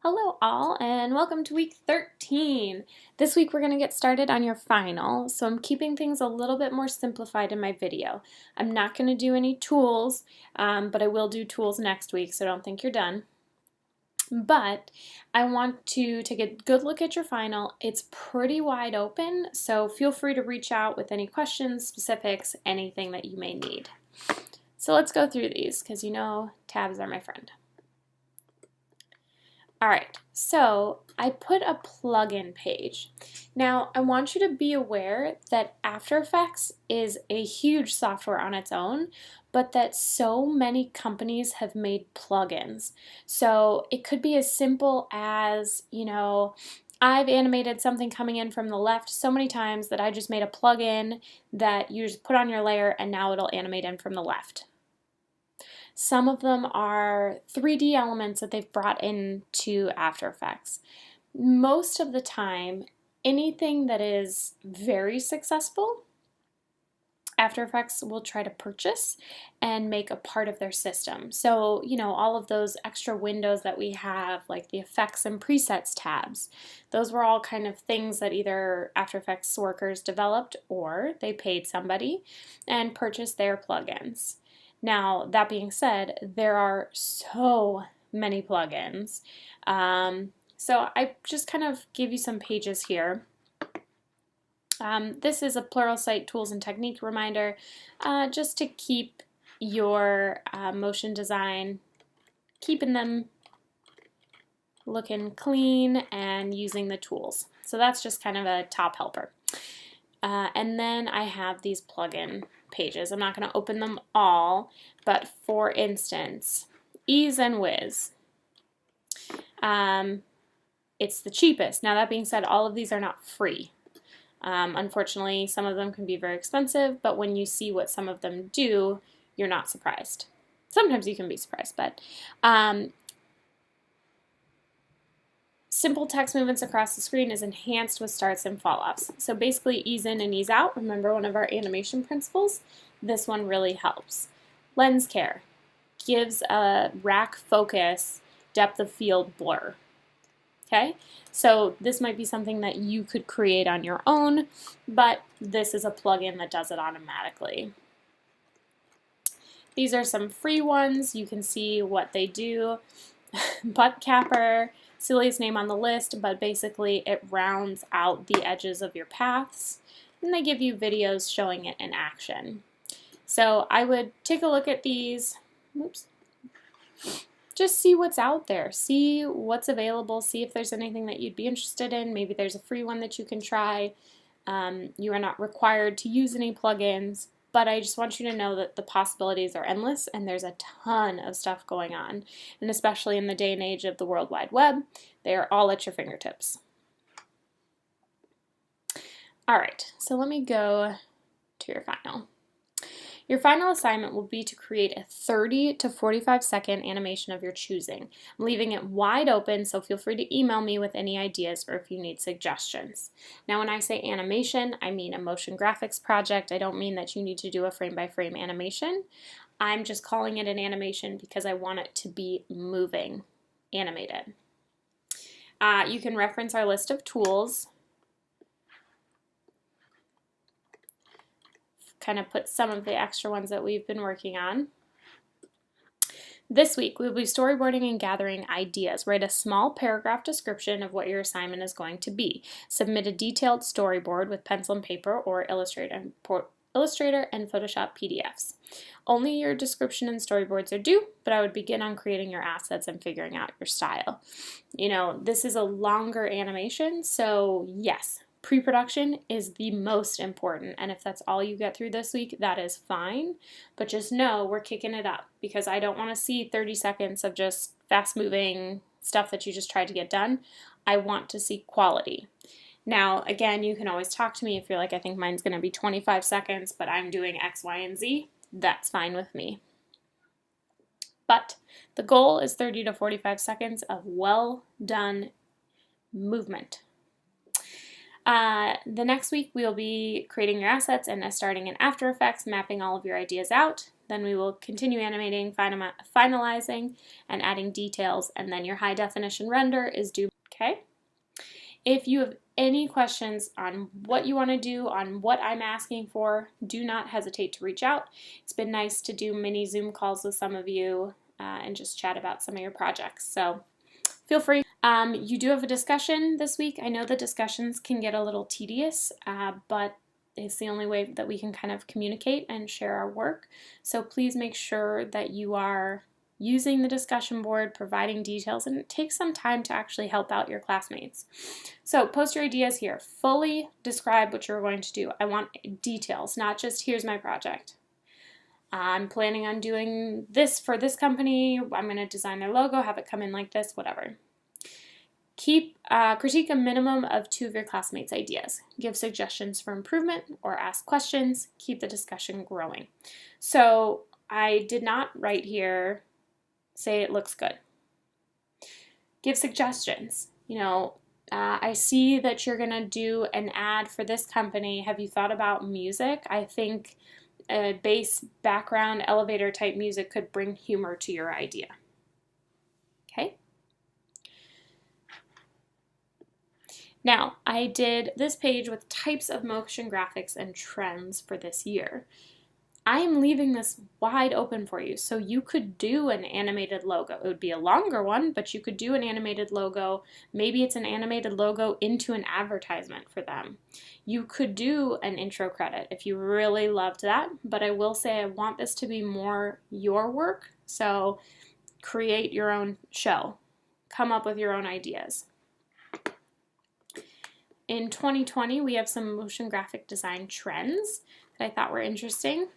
Hello all and welcome to week 13. This week we're going to get started on your final, so I'm keeping things a little bit more simplified in my video. I'm not going to do any tools, but I will do tools next week, so don't think you're done. But I want to take a good look at your final. It's pretty wide open, so feel free to reach out with any questions, specifics, anything that you may need. So let's go through these because you know tabs are my friend. Alright, so I put a plugin page. Now, I want you to be aware that After Effects is a huge software on its own, but that so many companies have made plugins. So it could be as simple as, I've animated something coming in from the left so many times that I just made a plugin that you just put on your layer and now it'll animate in from the left. Some of them are 3D elements that they've brought into After Effects. Most of the time, anything that is very successful, After Effects will try to purchase and make a part of their system. So, all of those extra windows that we have, like the effects and presets tabs, those were all kind of things that either After Effects workers developed or they paid somebody and purchased their plugins. Now, that being said, there are so many plugins. So I just kind of gave you some pages here. This is a Pluralsight tools and technique reminder just to keep your motion design, keeping them looking clean and using the tools. So that's just kind of a top helper. And then I have these plugin pages. I'm not going to open them all, but for instance, Ease and Whiz. It's the cheapest. Now that being said, all of these are not free. Unfortunately, some of them can be very expensive, but when you see what some of them do, you're not surprised. Sometimes you can be surprised, but simple text movements across the screen is enhanced with starts and falloffs. So basically ease in and ease out. Remember one of our animation principles? This one really helps. Lens care gives a rack focus, depth of field blur. Okay, so this might be something that you could create on your own, but this is a plugin that does it automatically. These are some free ones. You can see what they do. Butt capper. Silliest name on the list, but basically it rounds out the edges of your paths, and they give you videos showing it in action. So I would take a look at these, just see what's out there, see what's available, see if there's anything that you'd be interested in. Maybe there's a free one that you can try. You are not required to use any plugins, but I just want you to know that the possibilities are endless and there's a ton of stuff going on. And especially in the day and age of the World Wide Web, they are all at your fingertips. All right, so let me go to your final. Your final assignment will be to create a 30 to 45 second animation of your choosing. I'm leaving it wide open, so feel free to email me with any ideas or if you need suggestions. Now when I say animation, I mean a motion graphics project. I don't mean that you need to do a frame-by-frame animation. I'm just calling it an animation because I want it to be moving, animated. You can reference our list of tools. Kind of put some of the extra ones that we've been working on. This week we'll be storyboarding and gathering ideas. Write a small paragraph description of what your assignment is going to be. Submit a detailed storyboard with pencil and paper or Illustrator and Photoshop PDFs. Only your description and storyboards are due, but I would begin on creating your assets and figuring out your style. This is a longer animation, so yes, pre-production is the most important, and if that's all you get through this week, that is fine, but just know we're kicking it up because I don't want to see 30 seconds of just fast-moving stuff that you just tried to get done. I want to see quality. Now, again, you can always talk to me if you're like, I think mine's going to be 25 seconds, but I'm doing X, Y, and Z. That's fine with me. But the goal is 30 to 45 seconds of well done movement. The next week we will be creating your assets and starting in After Effects, mapping all of your ideas out. Then we will continue animating, finalizing, and adding details, and then your high definition render is due. Okay? If you have any questions on what you want to do, on what I'm asking for, do not hesitate to reach out. It's been nice to do mini Zoom calls with some of you and just chat about some of your projects. So feel free. You do have a discussion this week. I know the discussions can get a little tedious, but it's the only way that we can kind of communicate and share our work. So please make sure that you are using the discussion board, providing details, and it takes some time to actually help out your classmates. So post your ideas here. Fully describe what you're going to do. I want details, not just here's my project. I'm planning on doing this for this company. I'm going to design their logo, have it come in like this, whatever. Critique a minimum of 2 of your classmates' ideas. Give suggestions for improvement or ask questions. Keep the discussion growing. So I did not write here, say it looks good. Give suggestions. I see that you're going to do an ad for this company. Have you thought about music? I think a bass background elevator type music could bring humor to your idea. Okay? Now, I did this page with types of motion graphics and trends for this year. I am leaving this wide open for you, so you could do an animated logo. It would be a longer one, but you could do an animated logo. Maybe it's an animated logo into an advertisement for them. You could do an intro credit if you really loved that, but I will say I want this to be more your work, so create your own show. Come up with your own ideas. In 2020, we have some motion graphic design trends that I thought were interesting.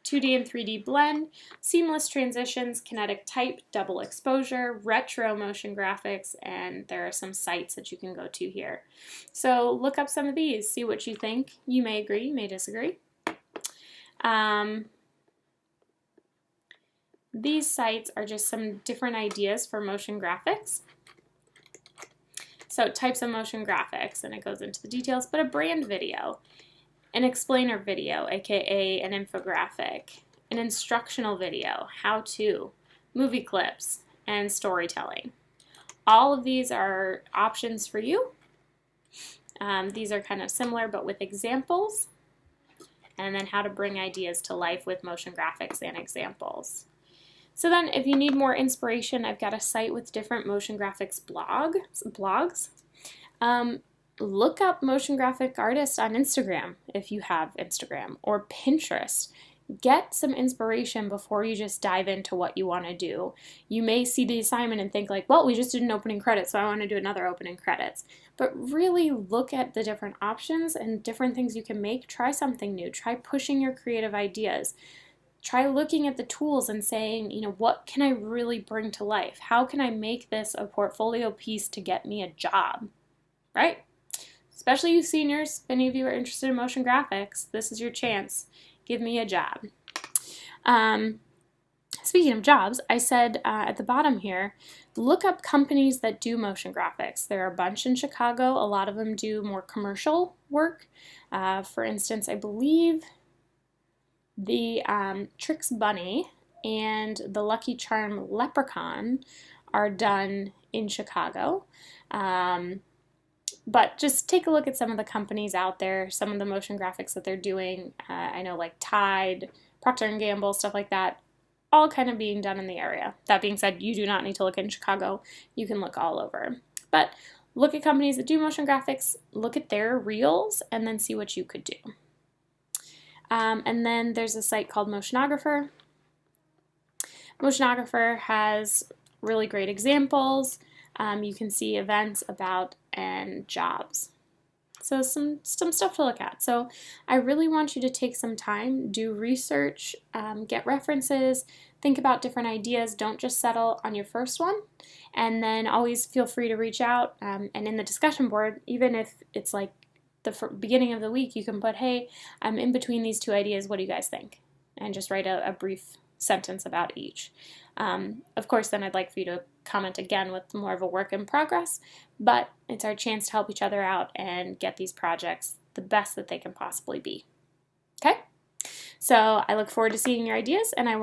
2D and 3D blend, seamless transitions, kinetic type, double exposure, retro motion graphics, and there are some sites that you can go to here. So look up some of these, see what you think. You may agree, you may disagree. These sites are just some different ideas for motion graphics. So types of motion graphics, and it goes into the details, but a brand video, an explainer video, aka an infographic, an instructional video, how-to, movie clips, and storytelling. All of these are options for you. These are kind of similar but with examples, and then how to bring ideas to life with motion graphics and examples. So then if you need more inspiration, I've got a site with different motion graphics blogs. Look up motion graphic artists on Instagram if you have Instagram, or Pinterest. Get some inspiration before you just dive into what you want to do. You may see the assignment and think like, well, we just did an opening credit, so I want to do another opening credits. But really look at the different options and different things you can make. Try something new. Try pushing your creative ideas. Try looking at the tools and saying, what can I really bring to life? How can I make this a portfolio piece to get me a job, right? Especially you seniors, if any of you are interested in motion graphics, this is your chance. Give me a job. Speaking of jobs, I said at the bottom here, look up companies that do motion graphics. There are a bunch in Chicago. A lot of them do more commercial work. For instance, I believe the Trix Bunny and the Lucky Charm Leprechaun are done in Chicago. But just take a look at some of the companies out there, some of the motion graphics that they're doing. I know like Tide, Procter & Gamble, stuff like that, all kind of being done in the area. That being said, you do not need to look in Chicago. You can look all over. But look at companies that do motion graphics, look at their reels, and then see what you could do. And then there's a site called Motionographer. Motionographer has really great examples. You can see events about and jobs. So some stuff to look at. So I really want you to take some time, do research, get references, think about different ideas. Don't just settle on your first one. And then always feel free to reach out. And in the discussion board, even if it's like the beginning of the week, you can put, hey, I'm in between these 2 ideas. What do you guys think? And just write a brief sentence about each. Of course, then I'd like for you to comment again with more of a work in progress, but it's our chance to help each other out and get these projects the best that they can possibly be. Okay? So I look forward to seeing your ideas, and I